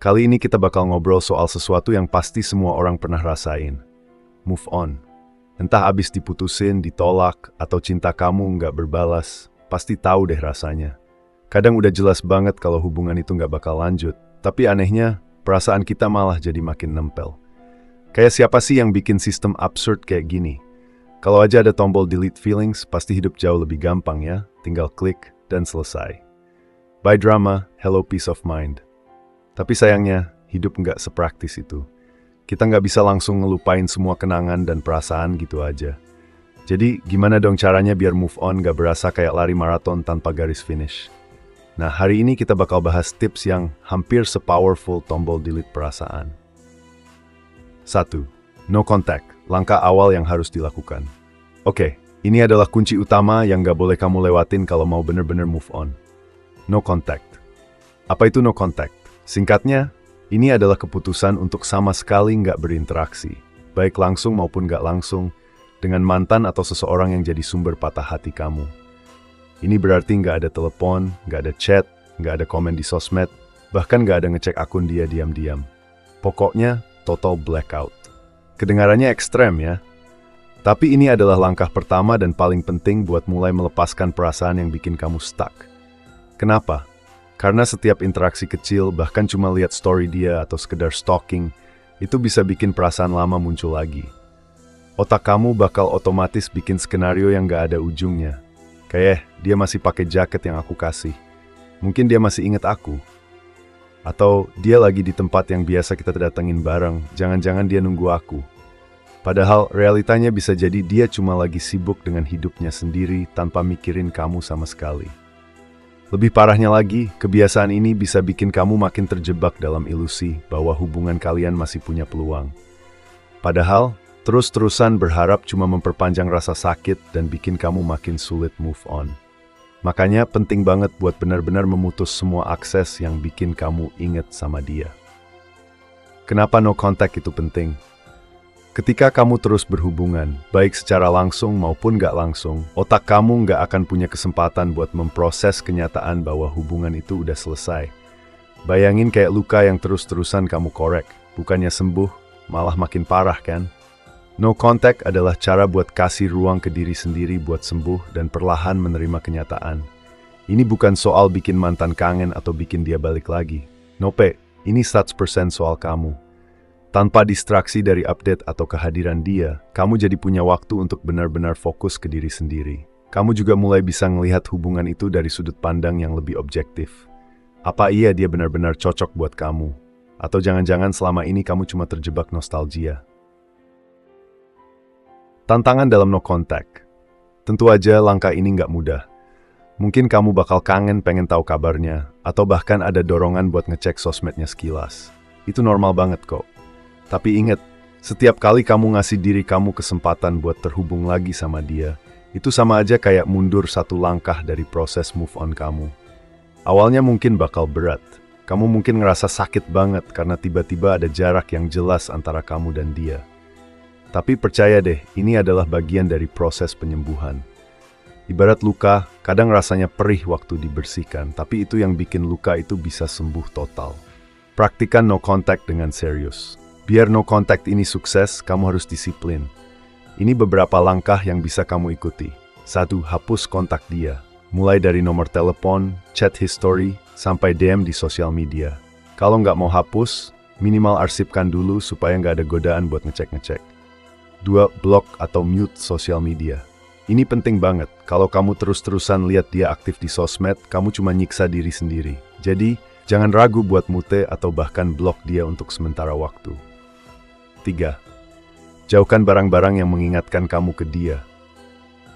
Kali ini kita bakal ngobrol soal sesuatu yang pasti semua orang pernah rasain. Move on. Entah abis diputusin, ditolak, atau cinta kamu nggak berbalas, pasti tahu deh rasanya. Kadang udah jelas banget kalau hubungan itu nggak bakal lanjut, tapi anehnya, perasaan kita malah jadi makin nempel. Kayak siapa sih yang bikin sistem absurd kayak gini? Kalau aja ada tombol delete feelings, pasti hidup jauh lebih gampang ya, tinggal klik dan selesai. Bye drama, hello peace of mind. Tapi sayangnya, hidup nggak sepraktis itu. Kita nggak bisa langsung ngelupain semua kenangan dan perasaan gitu aja. Jadi, gimana dong caranya biar move on nggak berasa kayak lari maraton tanpa garis finish? Nah, hari ini kita bakal bahas tips yang hampir se-powerful tombol delete perasaan. 1. No contact, langkah awal yang harus dilakukan. Oke, ini adalah kunci utama yang nggak boleh kamu lewatin kalau mau bener-bener move on. No contact. Apa itu no contact? Singkatnya, ini adalah keputusan untuk sama sekali nggak berinteraksi, baik langsung maupun nggak langsung, dengan mantan atau seseorang yang jadi sumber patah hati kamu. Ini berarti nggak ada telepon, nggak ada chat, nggak ada komen di sosmed, bahkan nggak ada ngecek akun dia diam-diam. Pokoknya, total blackout. Kedengarannya ekstrem ya? Tapi ini adalah langkah pertama dan paling penting buat mulai melepaskan perasaan yang bikin kamu stuck. Kenapa? Karena setiap interaksi kecil, bahkan cuma lihat story dia atau sekedar stalking, itu bisa bikin perasaan lama muncul lagi. Otak kamu bakal otomatis bikin skenario yang gak ada ujungnya. Kayak, dia masih pakai jaket yang aku kasih. Mungkin dia masih inget aku. Atau, dia lagi di tempat yang biasa kita datengin bareng, jangan-jangan dia nunggu aku. Padahal, realitanya bisa jadi dia cuma lagi sibuk dengan hidupnya sendiri tanpa mikirin kamu sama sekali. Lebih parahnya lagi, kebiasaan ini bisa bikin kamu makin terjebak dalam ilusi bahwa hubungan kalian masih punya peluang. Padahal, terus-terusan berharap cuma memperpanjang rasa sakit dan bikin kamu makin sulit move on. Makanya penting banget buat benar-benar memutus semua akses yang bikin kamu inget sama dia. Kenapa no contact itu penting? Ketika kamu terus berhubungan, baik secara langsung maupun gak langsung, otak kamu gak akan punya kesempatan buat memproses kenyataan bahwa hubungan itu udah selesai. Bayangin kayak luka yang terus-terusan kamu korek, bukannya sembuh, malah makin parah kan? No contact adalah cara buat kasih ruang ke diri sendiri buat sembuh dan perlahan menerima kenyataan. Ini bukan soal bikin mantan kangen atau bikin dia balik lagi. Nope, ini 100% soal kamu. Tanpa distraksi dari update atau kehadiran dia, kamu jadi punya waktu untuk benar-benar fokus ke diri sendiri. Kamu juga mulai bisa melihat hubungan itu dari sudut pandang yang lebih objektif. Apa iya dia benar-benar cocok buat kamu? Atau jangan-jangan selama ini kamu cuma terjebak nostalgia? Tantangan dalam no contact. Tentu aja langkah ini nggak mudah. Mungkin kamu bakal kangen pengen tahu kabarnya, atau bahkan ada dorongan buat ngecek sosmednya sekilas. Itu normal banget kok. Tapi ingat, setiap kali kamu ngasih diri kamu kesempatan buat terhubung lagi sama dia, itu sama aja kayak mundur satu langkah dari proses move on kamu. Awalnya mungkin bakal berat. Kamu mungkin ngerasa sakit banget karena tiba-tiba ada jarak yang jelas antara kamu dan dia. Tapi percaya deh, ini adalah bagian dari proses penyembuhan. Ibarat luka, kadang rasanya perih waktu dibersihkan, tapi itu yang bikin luka itu bisa sembuh total. Praktikan no contact dengan serius. Biar no contact ini sukses, kamu harus disiplin. Ini beberapa langkah yang bisa kamu ikuti. 1. Hapus kontak dia. Mulai dari nomor telepon, chat history, sampai DM di sosial media. Kalau nggak mau hapus, minimal arsipkan dulu supaya nggak ada godaan buat ngecek-ngecek. 2. Block atau mute sosial media. Ini penting banget. Kalau kamu terus-terusan lihat dia aktif di sosmed, kamu cuma nyiksa diri sendiri. Jadi, jangan ragu buat mute atau bahkan blok dia untuk sementara waktu. 3. Jauhkan barang-barang yang mengingatkan kamu ke dia.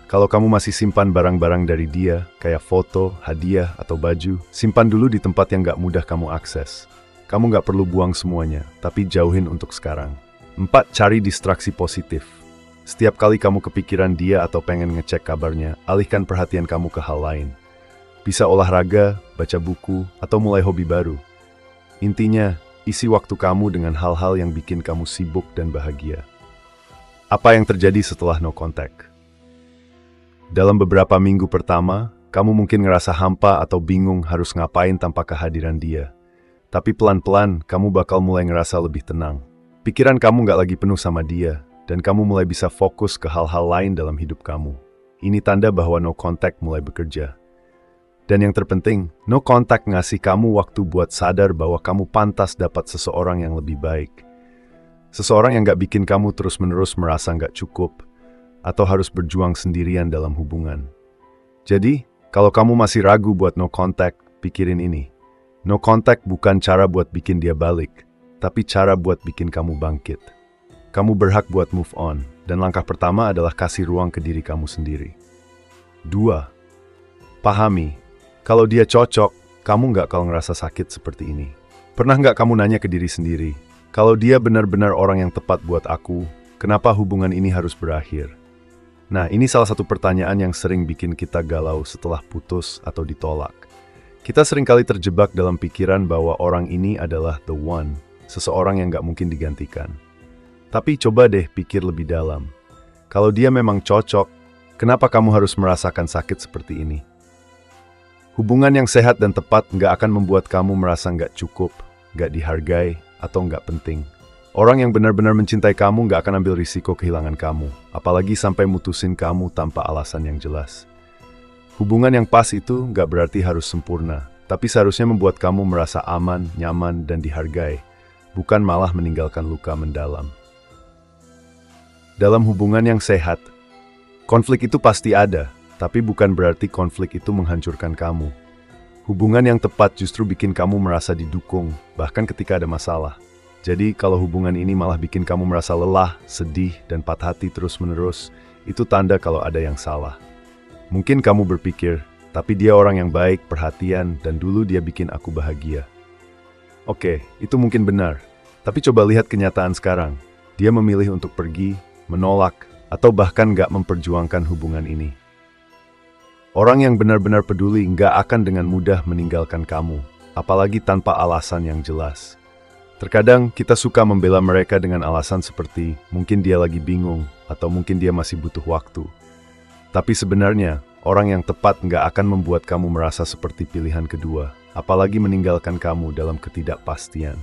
Kalau kamu masih simpan barang-barang dari dia, kayak foto, hadiah, atau baju, simpan dulu di tempat yang gak mudah kamu akses. Kamu gak perlu buang semuanya, tapi jauhin untuk sekarang. 4. Cari distraksi positif. Setiap kali kamu kepikiran dia atau pengen ngecek kabarnya, alihkan perhatian kamu ke hal lain. Bisa olahraga, baca buku, atau mulai hobi baru. Intinya, isi waktu kamu dengan hal-hal yang bikin kamu sibuk dan bahagia. Apa yang terjadi setelah no contact? Dalam beberapa minggu pertama, kamu mungkin ngerasa hampa atau bingung harus ngapain tanpa kehadiran dia. Tapi pelan-pelan, kamu bakal mulai ngerasa lebih tenang. Pikiran kamu nggak lagi penuh sama dia, dan kamu mulai bisa fokus ke hal-hal lain dalam hidup kamu. Ini tanda bahwa no contact mulai bekerja. Dan yang terpenting, no contact ngasih kamu waktu buat sadar bahwa kamu pantas dapat seseorang yang lebih baik. Seseorang yang nggak bikin kamu terus-menerus merasa nggak cukup, atau harus berjuang sendirian dalam hubungan. Jadi, kalau kamu masih ragu buat no contact, pikirin ini. No contact bukan cara buat bikin dia balik, tapi cara buat bikin kamu bangkit. Kamu berhak buat move on, dan langkah pertama adalah kasih ruang ke diri kamu sendiri. 2. Pahami, kalau dia cocok, kamu nggak akan ngerasa sakit seperti ini. Pernah nggak kamu nanya ke diri sendiri, kalau dia benar-benar orang yang tepat buat aku, kenapa hubungan ini harus berakhir? Nah, ini salah satu pertanyaan yang sering bikin kita galau setelah putus atau ditolak. Kita seringkali terjebak dalam pikiran bahwa orang ini adalah the one, seseorang yang nggak mungkin digantikan. Tapi coba deh pikir lebih dalam. Kalau dia memang cocok, kenapa kamu harus merasakan sakit seperti ini? Hubungan yang sehat dan tepat nggak akan membuat kamu merasa nggak cukup, nggak dihargai, atau nggak penting. Orang yang benar-benar mencintai kamu nggak akan ambil risiko kehilangan kamu, apalagi sampai mutusin kamu tanpa alasan yang jelas. Hubungan yang pas itu nggak berarti harus sempurna, tapi seharusnya membuat kamu merasa aman, nyaman, dan dihargai, bukan malah meninggalkan luka mendalam. Dalam hubungan yang sehat, konflik itu pasti ada, tapi bukan berarti konflik itu menghancurkan kamu. Hubungan yang tepat justru bikin kamu merasa didukung, bahkan ketika ada masalah. Jadi kalau hubungan ini malah bikin kamu merasa lelah, sedih, dan patah hati terus-menerus, itu tanda kalau ada yang salah. Mungkin kamu berpikir, tapi dia orang yang baik, perhatian, dan dulu dia bikin aku bahagia. Oke, itu mungkin benar. Tapi coba lihat kenyataan sekarang. Dia memilih untuk pergi, menolak, atau bahkan nggak memperjuangkan hubungan ini. Orang yang benar-benar peduli nggak akan dengan mudah meninggalkan kamu, apalagi tanpa alasan yang jelas. Terkadang kita suka membela mereka dengan alasan seperti mungkin dia lagi bingung, atau mungkin dia masih butuh waktu. Tapi sebenarnya, orang yang tepat nggak akan membuat kamu merasa seperti pilihan kedua, apalagi meninggalkan kamu dalam ketidakpastian.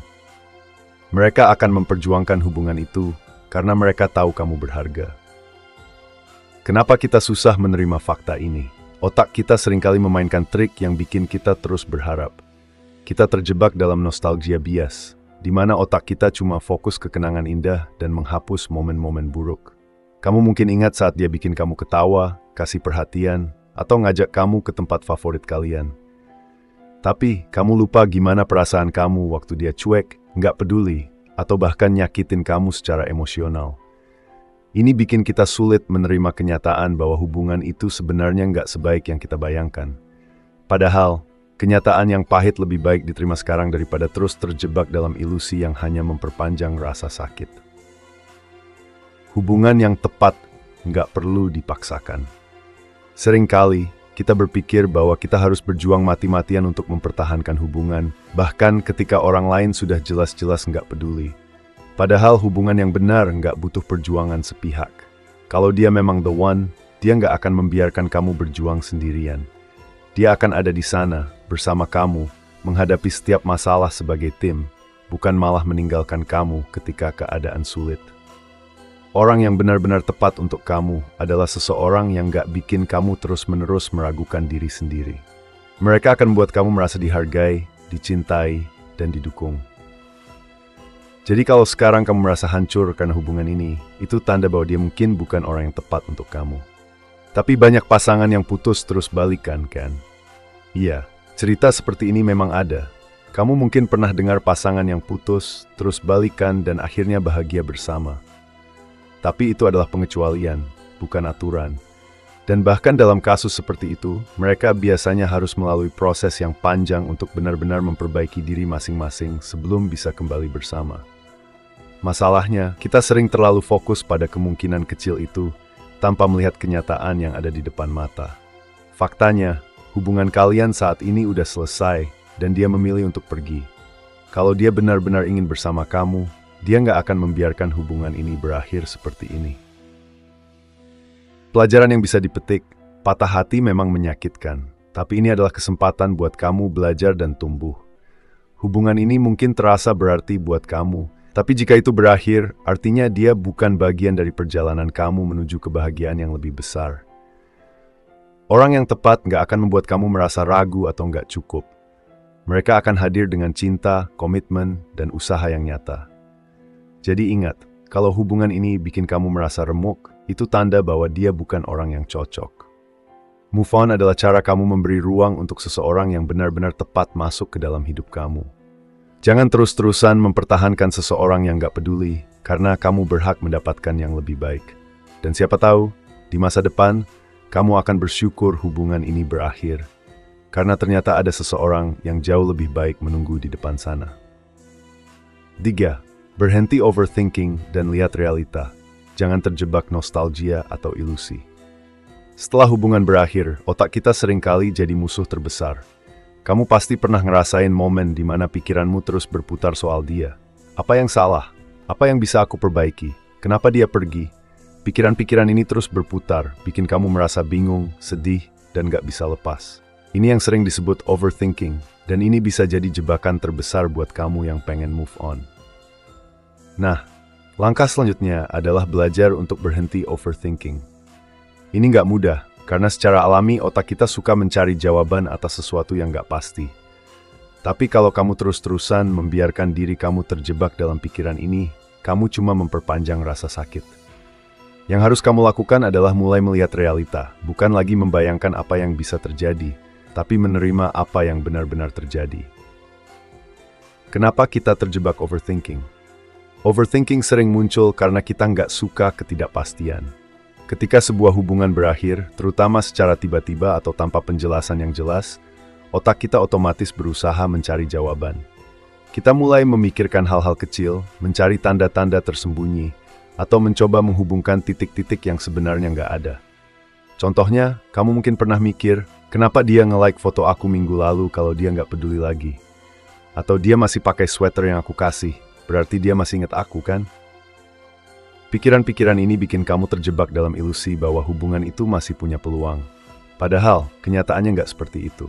Mereka akan memperjuangkan hubungan itu karena mereka tahu kamu berharga. Kenapa kita susah menerima fakta ini? Otak kita seringkali memainkan trik yang bikin kita terus berharap. Kita terjebak dalam nostalgia bias, di mana otak kita cuma fokus ke kenangan indah dan menghapus momen-momen buruk. Kamu mungkin ingat saat dia bikin kamu ketawa, kasih perhatian, atau ngajak kamu ke tempat favorit kalian. Tapi, kamu lupa gimana perasaan kamu waktu dia cuek, nggak peduli, atau bahkan nyakitin kamu secara emosional. Ini bikin kita sulit menerima kenyataan bahwa hubungan itu sebenarnya nggak sebaik yang kita bayangkan. Padahal, kenyataan yang pahit lebih baik diterima sekarang daripada terus terjebak dalam ilusi yang hanya memperpanjang rasa sakit. Hubungan yang tepat nggak perlu dipaksakan. Seringkali, kita berpikir bahwa kita harus berjuang mati-matian untuk mempertahankan hubungan, bahkan ketika orang lain sudah jelas-jelas nggak peduli. Padahal hubungan yang benar nggak butuh perjuangan sepihak. Kalau dia memang the one, dia nggak akan membiarkan kamu berjuang sendirian. Dia akan ada di sana, bersama kamu, menghadapi setiap masalah sebagai tim, bukan malah meninggalkan kamu ketika keadaan sulit. Orang yang benar-benar tepat untuk kamu adalah seseorang yang gak bikin kamu terus-menerus meragukan diri sendiri. Mereka akan membuat kamu merasa dihargai, dicintai, dan didukung. Jadi kalau sekarang kamu merasa hancur karena hubungan ini, itu tanda bahwa dia mungkin bukan orang yang tepat untuk kamu. Tapi banyak pasangan yang putus terus balikan, kan? Iya, cerita seperti ini memang ada. Kamu mungkin pernah dengar pasangan yang putus, terus balikan, dan akhirnya bahagia bersama. Tapi itu adalah pengecualian, bukan aturan. Dan bahkan dalam kasus seperti itu, mereka biasanya harus melalui proses yang panjang untuk benar-benar memperbaiki diri masing-masing sebelum bisa kembali bersama. Masalahnya, kita sering terlalu fokus pada kemungkinan kecil itu, tanpa melihat kenyataan yang ada di depan mata. Faktanya, hubungan kalian saat ini udah selesai, dan dia memilih untuk pergi. Kalau dia benar-benar ingin bersama kamu, dia nggak akan membiarkan hubungan ini berakhir seperti ini. Pelajaran yang bisa dipetik, patah hati memang menyakitkan, tapi ini adalah kesempatan buat kamu belajar dan tumbuh. Hubungan ini mungkin terasa berarti buat kamu, tapi jika itu berakhir, artinya dia bukan bagian dari perjalanan kamu menuju kebahagiaan yang lebih besar. Orang yang tepat nggak akan membuat kamu merasa ragu atau nggak cukup. Mereka akan hadir dengan cinta, komitmen, dan usaha yang nyata. Jadi ingat, kalau hubungan ini bikin kamu merasa remuk, itu tanda bahwa dia bukan orang yang cocok. Move on adalah cara kamu memberi ruang untuk seseorang yang benar-benar tepat masuk ke dalam hidup kamu. Jangan terus-terusan mempertahankan seseorang yang gak peduli, karena kamu berhak mendapatkan yang lebih baik. Dan siapa tahu, di masa depan, kamu akan bersyukur hubungan ini berakhir, karena ternyata ada seseorang yang jauh lebih baik menunggu di depan sana. 3. Berhenti overthinking dan lihat realita. Jangan terjebak nostalgia atau ilusi. Setelah hubungan berakhir, otak kita seringkali jadi musuh terbesar. Kamu pasti pernah ngerasain momen di mana pikiranmu terus berputar soal dia. Apa yang salah? Apa yang bisa aku perbaiki? Kenapa dia pergi? Pikiran-pikiran ini terus berputar, bikin kamu merasa bingung, sedih, dan gak bisa lepas. Ini yang sering disebut overthinking, dan ini bisa jadi jebakan terbesar buat kamu yang pengen move on. Nah, langkah selanjutnya adalah belajar untuk berhenti overthinking. Ini nggak mudah, karena secara alami otak kita suka mencari jawaban atas sesuatu yang nggak pasti. Tapi kalau kamu terus-terusan membiarkan diri kamu terjebak dalam pikiran ini, kamu cuma memperpanjang rasa sakit. Yang harus kamu lakukan adalah mulai melihat realita, bukan lagi membayangkan apa yang bisa terjadi, tapi menerima apa yang benar-benar terjadi. Kenapa kita terjebak overthinking? Overthinking sering muncul karena kita nggak suka ketidakpastian. Ketika sebuah hubungan berakhir, terutama secara tiba-tiba atau tanpa penjelasan yang jelas, otak kita otomatis berusaha mencari jawaban. Kita mulai memikirkan hal-hal kecil, mencari tanda-tanda tersembunyi, atau mencoba menghubungkan titik-titik yang sebenarnya nggak ada. Contohnya, kamu mungkin pernah mikir, kenapa dia nge-like foto aku minggu lalu kalau dia nggak peduli lagi? Atau dia masih pakai sweater yang aku kasih, berarti dia masih ingat aku kan? Pikiran-pikiran ini bikin kamu terjebak dalam ilusi bahwa hubungan itu masih punya peluang. Padahal, kenyataannya nggak seperti itu.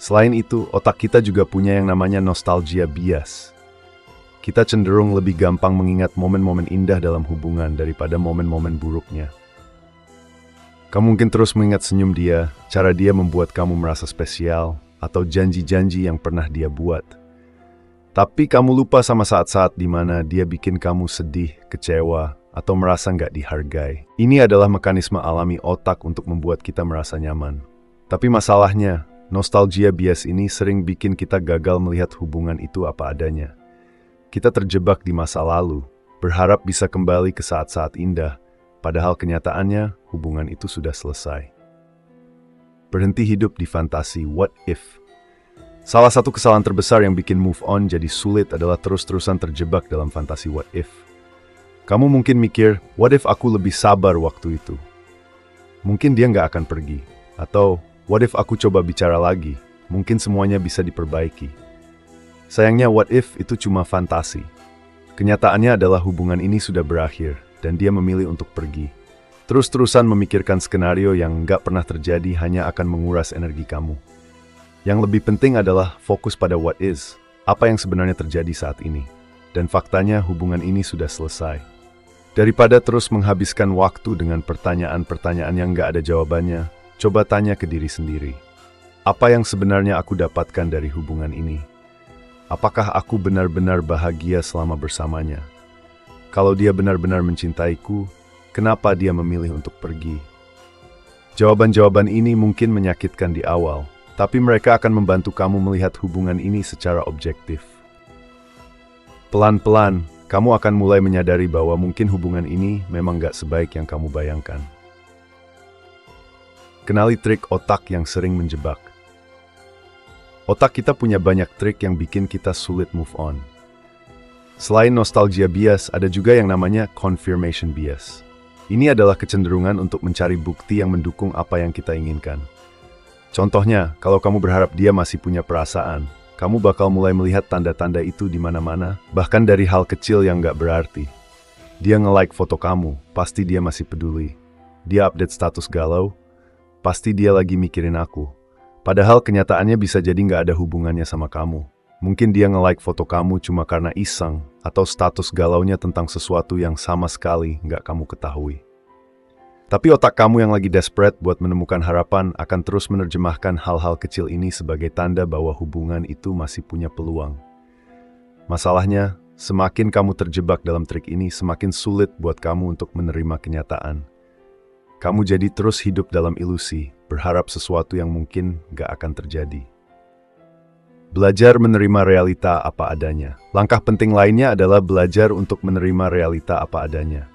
Selain itu, otak kita juga punya yang namanya nostalgia bias. Kita cenderung lebih gampang mengingat momen-momen indah dalam hubungan daripada momen-momen buruknya. Kamu mungkin terus mengingat senyum dia, cara dia membuat kamu merasa spesial, atau janji-janji yang pernah dia buat. Tapi kamu lupa sama saat-saat di mana dia bikin kamu sedih, kecewa, atau merasa nggak dihargai. Ini adalah mekanisme alami otak untuk membuat kita merasa nyaman. Tapi masalahnya, nostalgia bias ini sering bikin kita gagal melihat hubungan itu apa adanya. Kita terjebak di masa lalu, berharap bisa kembali ke saat-saat indah, padahal kenyataannya hubungan itu sudah selesai. Berhenti hidup di fantasi what if. Salah satu kesalahan terbesar yang bikin move on jadi sulit adalah terus-terusan terjebak dalam fantasi what if. Kamu mungkin mikir, what if aku lebih sabar waktu itu? Mungkin dia nggak akan pergi. Atau, what if aku coba bicara lagi? Mungkin semuanya bisa diperbaiki. Sayangnya what if itu cuma fantasi. Kenyataannya adalah hubungan ini sudah berakhir, dan dia memilih untuk pergi. Terus-terusan memikirkan skenario yang nggak pernah terjadi hanya akan menguras energi kamu. Yang lebih penting adalah fokus pada what is, apa yang sebenarnya terjadi saat ini. Dan faktanya hubungan ini sudah selesai. Daripada terus menghabiskan waktu dengan pertanyaan-pertanyaan yang nggak ada jawabannya, coba tanya ke diri sendiri. Apa yang sebenarnya aku dapatkan dari hubungan ini? Apakah aku benar-benar bahagia selama bersamanya? Kalau dia benar-benar mencintaiku, kenapa dia memilih untuk pergi? Jawaban-jawaban ini mungkin menyakitkan di awal, tapi mereka akan membantu kamu melihat hubungan ini secara objektif. Pelan-pelan, kamu akan mulai menyadari bahwa mungkin hubungan ini memang gak sebaik yang kamu bayangkan. Kenali trik otak yang sering menjebak. Otak kita punya banyak trik yang bikin kita sulit move on. Selain nostalgia bias, ada juga yang namanya confirmation bias. Ini adalah kecenderungan untuk mencari bukti yang mendukung apa yang kita inginkan. Contohnya, kalau kamu berharap dia masih punya perasaan, kamu bakal mulai melihat tanda-tanda itu di mana-mana, bahkan dari hal kecil yang nggak berarti. Dia nge-like foto kamu, pasti dia masih peduli. Dia update status galau, pasti dia lagi mikirin aku. Padahal kenyataannya bisa jadi nggak ada hubungannya sama kamu. Mungkin dia nge-like foto kamu cuma karena iseng, atau status galaunya tentang sesuatu yang sama sekali nggak kamu ketahui. Tapi otak kamu yang lagi desperate buat menemukan harapan akan terus menerjemahkan hal-hal kecil ini sebagai tanda bahwa hubungan itu masih punya peluang. Masalahnya, semakin kamu terjebak dalam trik ini, semakin sulit buat kamu untuk menerima kenyataan. Kamu jadi terus hidup dalam ilusi, berharap sesuatu yang mungkin nggak akan terjadi. Belajar menerima realita apa adanya. Langkah penting lainnya adalah belajar untuk menerima realita apa adanya.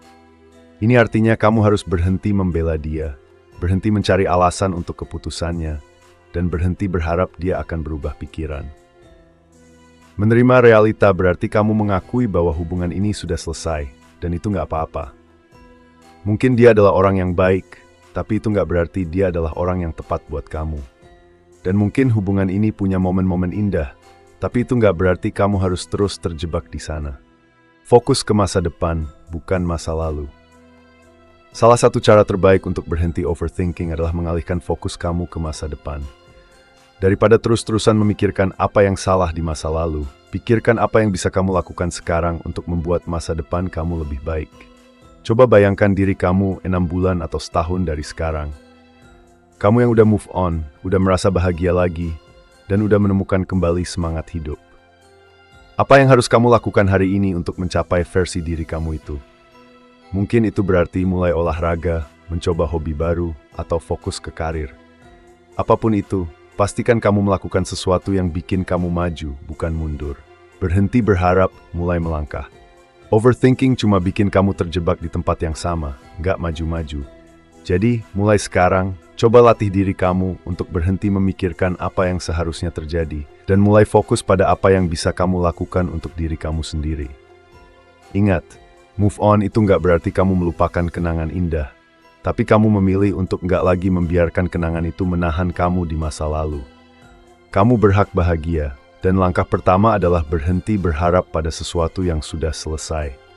Ini artinya kamu harus berhenti membela dia, berhenti mencari alasan untuk keputusannya, dan berhenti berharap dia akan berubah pikiran. Menerima realita berarti kamu mengakui bahwa hubungan ini sudah selesai, dan itu nggak apa-apa. Mungkin dia adalah orang yang baik, tapi itu nggak berarti dia adalah orang yang tepat buat kamu. Dan mungkin hubungan ini punya momen-momen indah, tapi itu nggak berarti kamu harus terus terjebak di sana. Fokus ke masa depan, bukan masa lalu. Salah satu cara terbaik untuk berhenti overthinking adalah mengalihkan fokus kamu ke masa depan. Daripada terus-terusan memikirkan apa yang salah di masa lalu, pikirkan apa yang bisa kamu lakukan sekarang untuk membuat masa depan kamu lebih baik. Coba bayangkan diri kamu 6 bulan atau setahun dari sekarang. Kamu yang udah move on, udah merasa bahagia lagi, dan udah menemukan kembali semangat hidup. Apa yang harus kamu lakukan hari ini untuk mencapai versi diri kamu itu? Mungkin itu berarti mulai olahraga, mencoba hobi baru, atau fokus ke karir. Apapun itu, pastikan kamu melakukan sesuatu yang bikin kamu maju, bukan mundur. Berhenti berharap, mulai melangkah. Overthinking cuma bikin kamu terjebak di tempat yang sama, nggak maju-maju. Jadi, mulai sekarang, coba latih diri kamu untuk berhenti memikirkan apa yang seharusnya terjadi, dan mulai fokus pada apa yang bisa kamu lakukan untuk diri kamu sendiri. Ingat, move on itu nggak berarti kamu melupakan kenangan indah, tapi kamu memilih untuk nggak lagi membiarkan kenangan itu menahan kamu di masa lalu. Kamu berhak bahagia, dan langkah pertama adalah berhenti berharap pada sesuatu yang sudah selesai.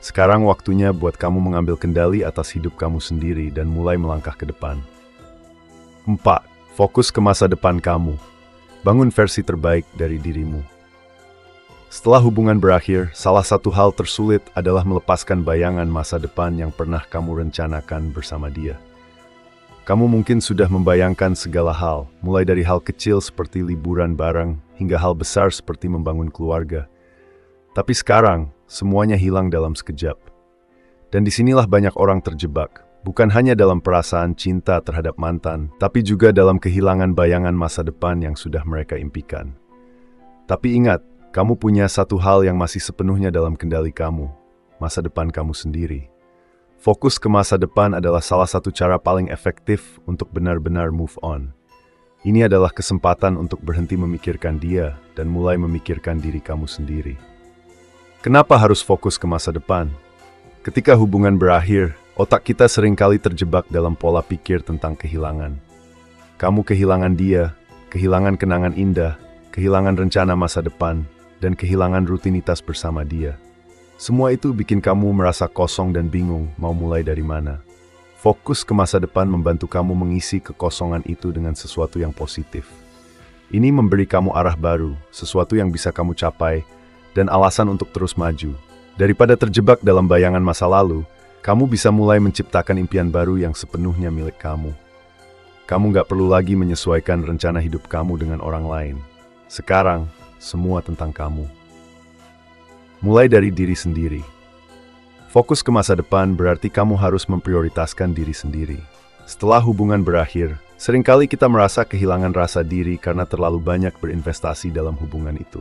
Sekarang waktunya buat kamu mengambil kendali atas hidup kamu sendiri dan mulai melangkah ke depan. 4. Fokus ke masa depan kamu. Bangun versi terbaik dari dirimu. Setelah hubungan berakhir, salah satu hal tersulit adalah melepaskan bayangan masa depan yang pernah kamu rencanakan bersama dia. Kamu mungkin sudah membayangkan segala hal, mulai dari hal kecil seperti liburan bareng, hingga hal besar seperti membangun keluarga. Tapi sekarang, semuanya hilang dalam sekejap. Dan disinilah banyak orang terjebak, bukan hanya dalam perasaan cinta terhadap mantan, tapi juga dalam kehilangan bayangan masa depan yang sudah mereka impikan. Tapi ingat, kamu punya satu hal yang masih sepenuhnya dalam kendali kamu, masa depan kamu sendiri. Fokus ke masa depan adalah salah satu cara paling efektif untuk benar-benar move on. Ini adalah kesempatan untuk berhenti memikirkan dia dan mulai memikirkan diri kamu sendiri. Kenapa harus fokus ke masa depan? Ketika hubungan berakhir, otak kita seringkali terjebak dalam pola pikir tentang kehilangan. Kamu kehilangan dia, kehilangan kenangan indah, kehilangan rencana masa depan, dan kehilangan rutinitas bersama dia. Semua itu bikin kamu merasa kosong dan bingung mau mulai dari mana. Fokus ke masa depan membantu kamu mengisi kekosongan itu dengan sesuatu yang positif. Ini memberi kamu arah baru, sesuatu yang bisa kamu capai, dan alasan untuk terus maju. Daripada terjebak dalam bayangan masa lalu, kamu bisa mulai menciptakan impian baru yang sepenuhnya milik kamu. Kamu nggak perlu lagi menyesuaikan rencana hidup kamu dengan orang lain. Sekarang, semua tentang kamu. Mulai dari diri sendiri. Fokus ke masa depan berarti kamu harus memprioritaskan diri sendiri. Setelah hubungan berakhir, seringkali kita merasa kehilangan rasa diri karena terlalu banyak berinvestasi dalam hubungan itu.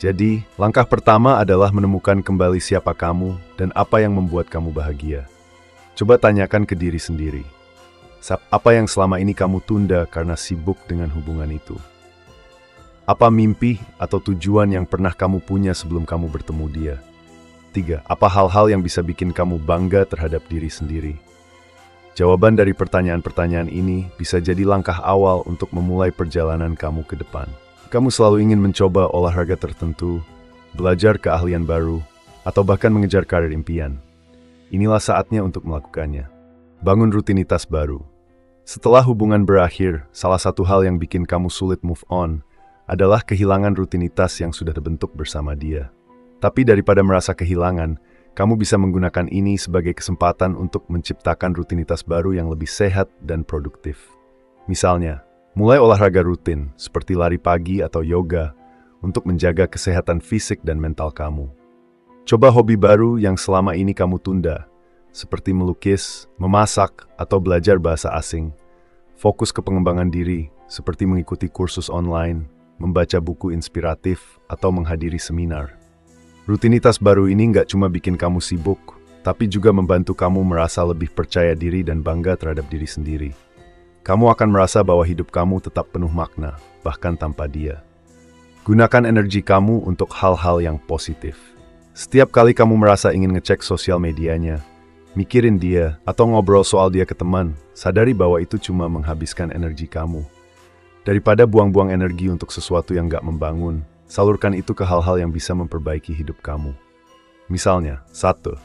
Jadi, langkah pertama adalah menemukan kembali siapa kamu dan apa yang membuat kamu bahagia. Coba tanyakan ke diri sendiri. Apa yang selama ini kamu tunda karena sibuk dengan hubungan itu? Apa mimpi atau tujuan yang pernah kamu punya sebelum kamu bertemu dia? 3. Apa hal-hal yang bisa bikin kamu bangga terhadap diri sendiri? Jawaban dari pertanyaan-pertanyaan ini bisa jadi langkah awal untuk memulai perjalanan kamu ke depan. Kamu selalu ingin mencoba olahraga tertentu, belajar keahlian baru, atau bahkan mengejar karir impian. Inilah saatnya untuk melakukannya. Bangun rutinitas baru. Setelah hubungan berakhir, salah satu hal yang bikin kamu sulit move on adalah kehilangan rutinitas yang sudah terbentuk bersama dia. Tapi daripada merasa kehilangan, kamu bisa menggunakan ini sebagai kesempatan untuk menciptakan rutinitas baru yang lebih sehat dan produktif. Misalnya, mulai olahraga rutin seperti lari pagi atau yoga untuk menjaga kesehatan fisik dan mental kamu. Coba hobi baru yang selama ini kamu tunda, seperti melukis, memasak, atau belajar bahasa asing. Fokus ke pengembangan diri, seperti mengikuti kursus online, membaca buku inspiratif, atau menghadiri seminar. Rutinitas baru ini nggak cuma bikin kamu sibuk, tapi juga membantu kamu merasa lebih percaya diri dan bangga terhadap diri sendiri. Kamu akan merasa bahwa hidup kamu tetap penuh makna, bahkan tanpa dia. Gunakan energi kamu untuk hal-hal yang positif. Setiap kali kamu merasa ingin ngecek sosial medianya, mikirin dia, atau ngobrol soal dia ke teman, sadari bahwa itu cuma menghabiskan energi kamu. Daripada buang-buang energi untuk sesuatu yang gak membangun, salurkan itu ke hal-hal yang bisa memperbaiki hidup kamu. Misalnya, 1.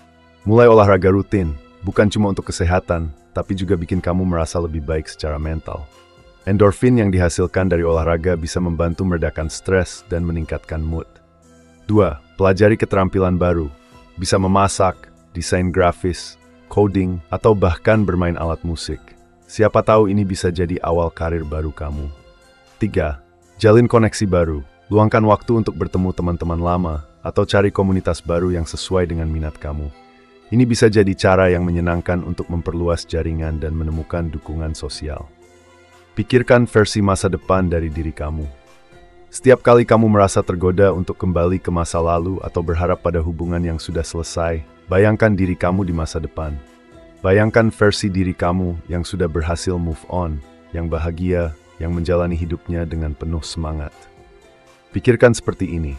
Mulai olahraga rutin, bukan cuma untuk kesehatan, tapi juga bikin kamu merasa lebih baik secara mental. Endorfin yang dihasilkan dari olahraga bisa membantu meredakan stres dan meningkatkan mood. 2. Pelajari keterampilan baru, bisa memasak, desain grafis, coding, atau bahkan bermain alat musik. Siapa tahu ini bisa jadi awal karir baru kamu. 3. Jalin koneksi baru. Luangkan waktu untuk bertemu teman-teman lama atau cari komunitas baru yang sesuai dengan minat kamu. Ini bisa jadi cara yang menyenangkan untuk memperluas jaringan dan menemukan dukungan sosial. Pikirkan versi masa depan dari diri kamu. Setiap kali kamu merasa tergoda untuk kembali ke masa lalu atau berharap pada hubungan yang sudah selesai, bayangkan diri kamu di masa depan. Bayangkan versi diri kamu yang sudah berhasil move on, yang bahagia, yang menjalani hidupnya dengan penuh semangat. Pikirkan seperti ini.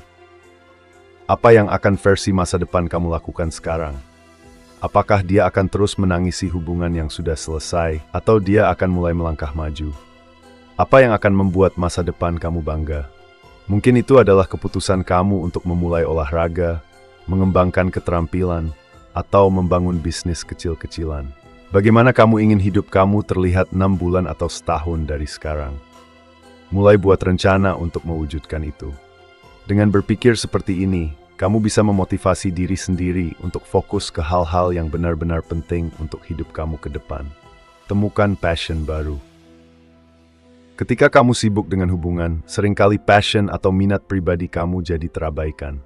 Apa yang akan versi masa depan kamu lakukan sekarang? Apakah dia akan terus menangisi hubungan yang sudah selesai, atau dia akan mulai melangkah maju? Apa yang akan membuat masa depan kamu bangga? Mungkin itu adalah keputusan kamu untuk memulai olahraga, mengembangkan keterampilan, atau membangun bisnis kecil-kecilan. Bagaimana kamu ingin hidup kamu terlihat 6 bulan atau setahun dari sekarang? Mulai buat rencana untuk mewujudkan itu. Dengan berpikir seperti ini, kamu bisa memotivasi diri sendiri untuk fokus ke hal-hal yang benar-benar penting untuk hidup kamu ke depan. Temukan passion baru. Ketika kamu sibuk dengan hubungan, seringkali passion atau minat pribadi kamu jadi terabaikan.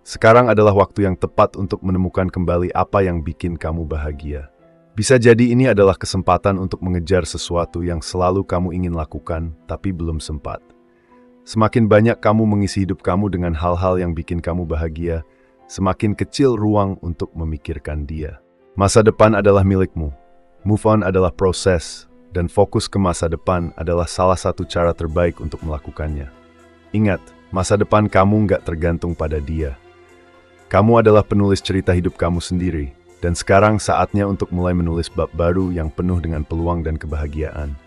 Sekarang adalah waktu yang tepat untuk menemukan kembali apa yang bikin kamu bahagia. Bisa jadi ini adalah kesempatan untuk mengejar sesuatu yang selalu kamu ingin lakukan, tapi belum sempat. Semakin banyak kamu mengisi hidup kamu dengan hal-hal yang bikin kamu bahagia, semakin kecil ruang untuk memikirkan dia. Masa depan adalah milikmu. Move on adalah proses, dan fokus ke masa depan adalah salah satu cara terbaik untuk melakukannya. Ingat, masa depan kamu nggak tergantung pada dia. Kamu adalah penulis cerita hidup kamu sendiri, dan sekarang saatnya untuk mulai menulis bab baru yang penuh dengan peluang dan kebahagiaan.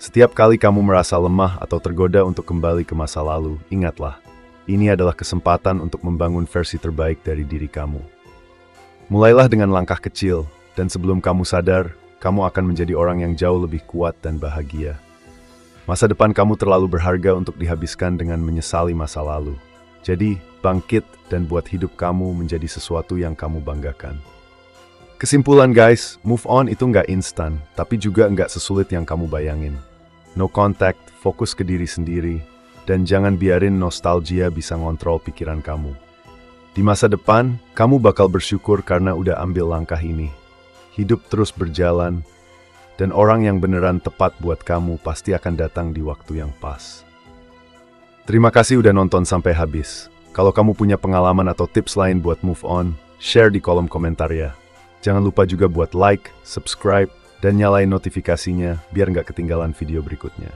Setiap kali kamu merasa lemah atau tergoda untuk kembali ke masa lalu, ingatlah, ini adalah kesempatan untuk membangun versi terbaik dari diri kamu. Mulailah dengan langkah kecil, dan sebelum kamu sadar, kamu akan menjadi orang yang jauh lebih kuat dan bahagia. Masa depan kamu terlalu berharga untuk dihabiskan dengan menyesali masa lalu. Jadi, bangkit dan buat hidup kamu menjadi sesuatu yang kamu banggakan. Kesimpulan guys, move on itu nggak instan, tapi juga nggak sesulit yang kamu bayangin. No contact, fokus ke diri sendiri, dan jangan biarin nostalgia bisa ngontrol pikiran kamu. Di masa depan, kamu bakal bersyukur karena udah ambil langkah ini. Hidup terus berjalan, dan orang yang beneran tepat buat kamu pasti akan datang di waktu yang pas. Terima kasih udah nonton sampai habis. Kalau kamu punya pengalaman atau tips lain buat move on, share di kolom komentar ya. Jangan lupa juga buat like, subscribe, dan nyalain notifikasinya biar nggak ketinggalan video berikutnya.